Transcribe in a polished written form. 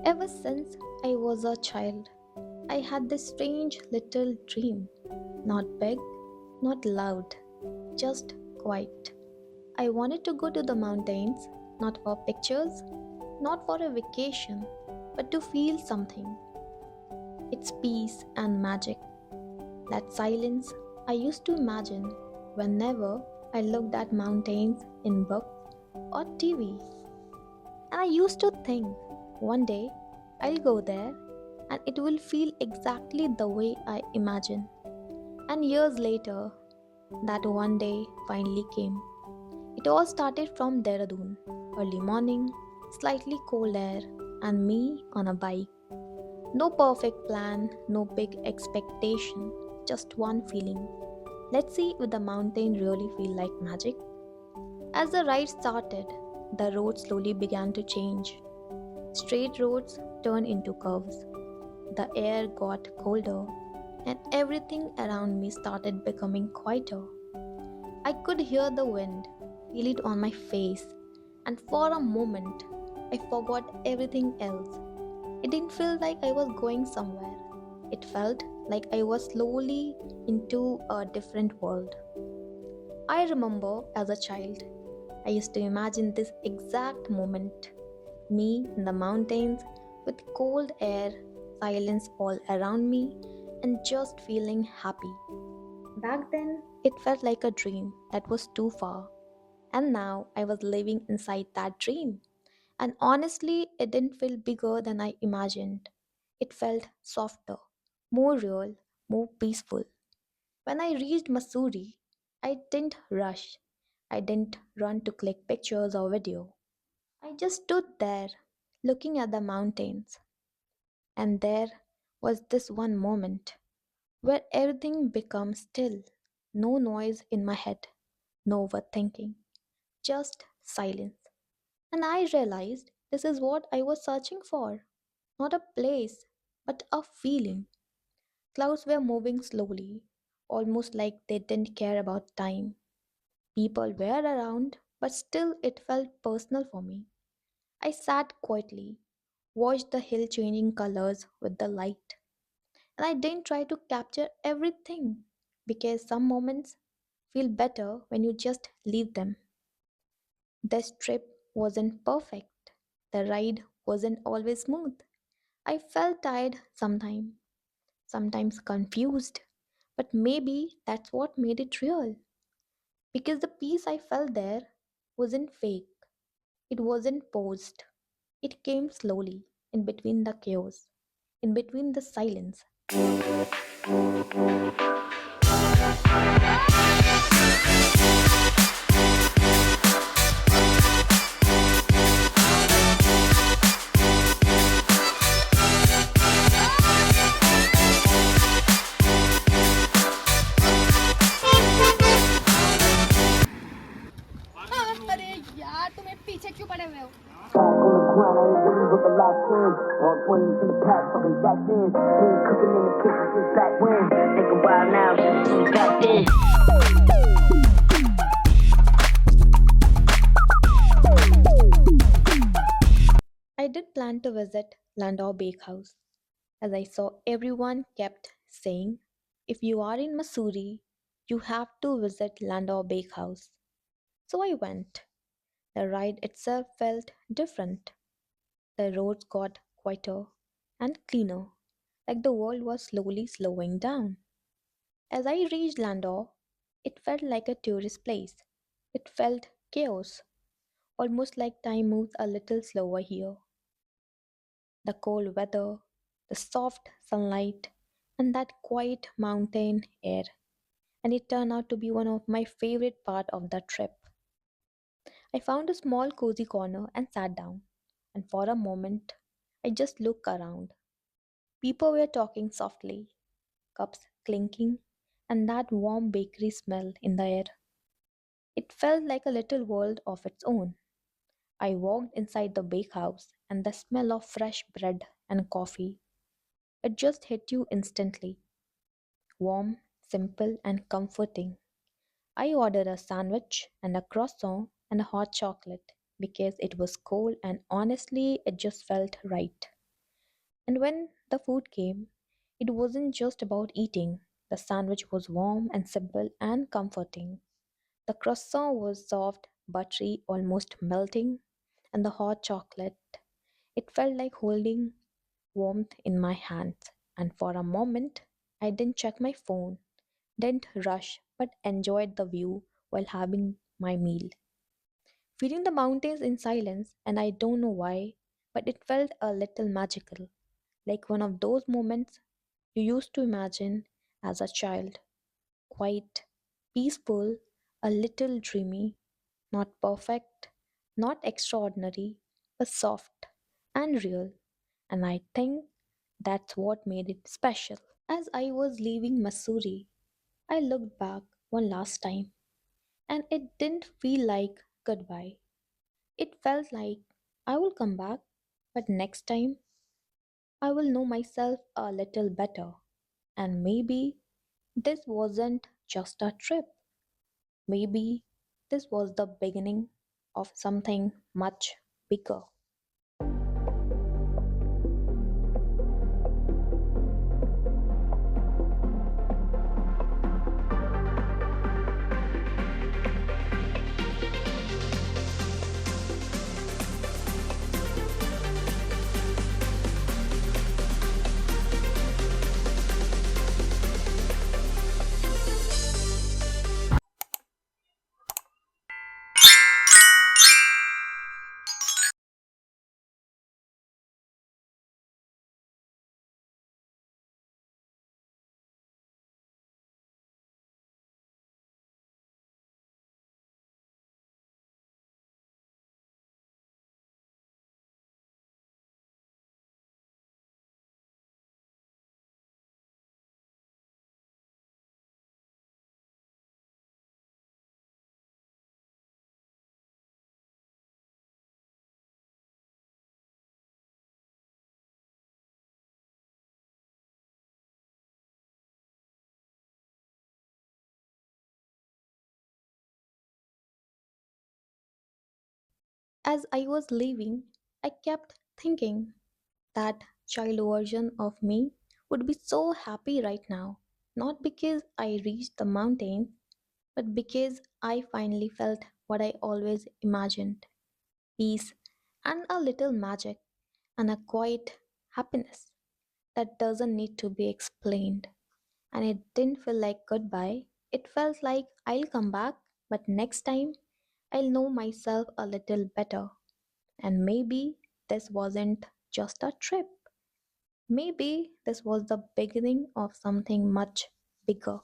Ever since I was a child, I had this strange little dream. Not big, not loud, just quiet. I wanted to go to the mountains, not for pictures, not for a vacation, but to feel something. It's peace and magic. That silence I used to imagine whenever I looked at mountains in books or TV. And I used to think, one day I'll go there and it will feel exactly the way I imagine. And years later, that one day finally came. It all started from Dehradun, early morning, slightly cold air, and me on a bike. No perfect plan, no big expectation, just one feeling. Let's see if the mountain really feel like magic. As the ride started, the road slowly began to change. Straight roads turned into curves. The air got colder, and everything around me started becoming quieter. I could hear the wind, feel it on my face, and for a moment, I forgot everything else. It didn't feel like I was going somewhere. It felt like I was slowly into a different world. I remember as a child, I used to imagine this exact moment, me in the mountains with cold air, silence all around me, and just feeling happy. Back then, it felt like a dream that was too far, and now I was living inside that dream. And honestly, it didn't feel bigger than I imagined. It felt softer, more real, more peaceful. When I reached Mussoorie, I didn't rush. I didn't run to click pictures or video. I just stood there, looking at the mountains. And there was this one moment where everything becomes still. No noise in my head, no overthinking, just silence. And I realized this is what I was searching for. Not a place, but a feeling. Clouds were moving slowly, almost like they didn't care about time. People were around, but still it felt personal for me. I sat quietly, watched the hill changing colors with the light, and I didn't try to capture everything because some moments feel better when you just leave them. This trip wasn't perfect. The ride wasn't always smooth. I felt tired sometimes confused, but maybe that's what made it real. Because the peace I felt there wasn't fake, it wasn't posed. It came slowly, in between the chaos, in between the silence. अरे यार तुम्हें पीछे क्यों पड़े हुए हो Back on the grind, I ain't waiting with the last in. All 20s in the pack, fucking jacked in. Been cooking in the kitchen since back when. Think a while now, since back then. I did plan to visit Landau Bakehouse, as I saw everyone kept saying, if you are in Mussoorie, you have to visit Landau Bakehouse. So I went. The ride itself felt different. The roads got quieter and cleaner, like the world was slowly slowing down. As I reached Landau, it felt like a tourist place. It felt chaos, almost like time moves a little slower here. The cold weather, the soft sunlight, and that quiet mountain air. And it turned out to be one of my favorite part of the trip. I found a small cozy corner and sat down. And for a moment, I just looked around. People were talking softly, cups clinking, and that warm bakery smell in the air. It felt like a little world of its own. I walked inside the bakehouse, and the smell of fresh bread and coffee, it just hit you instantly. Warm, simple, and comforting. I ordered a sandwich and a croissant and a hot chocolate because it was cold and honestly it just felt right. And when the food came, it wasn't just about eating. The sandwich was warm and simple and comforting. The croissant was soft, buttery, almost melting, and the hot chocolate. It felt like holding warmth in my hands. And for a moment, I didn't check my phone, didn't rush, but enjoyed the view while having my meal. Feeling the mountains in silence, and I don't know why, but it felt a little magical, like one of those moments you used to imagine as a child. Quiet, peaceful, a little dreamy, not perfect, not extraordinary, but soft and real. And I think that's what made it special. As I was leaving Mussoorie, I looked back one last time, and it didn't feel like goodbye. It felt like I will come back, but next time I will know myself a little better. And maybe this wasn't just a trip. Maybe this was the beginning of something much bigger. As I was leaving, I kept thinking that child version of me would be so happy right now, not because I reached the mountain, but because I finally felt what I always imagined: peace and a little magic and a quiet happiness that doesn't need to be explained. And it didn't feel like goodbye, it felt like I'll come back, but next time I'll know myself a little better. And maybe this wasn't just a trip. Maybe this was the beginning of something much bigger.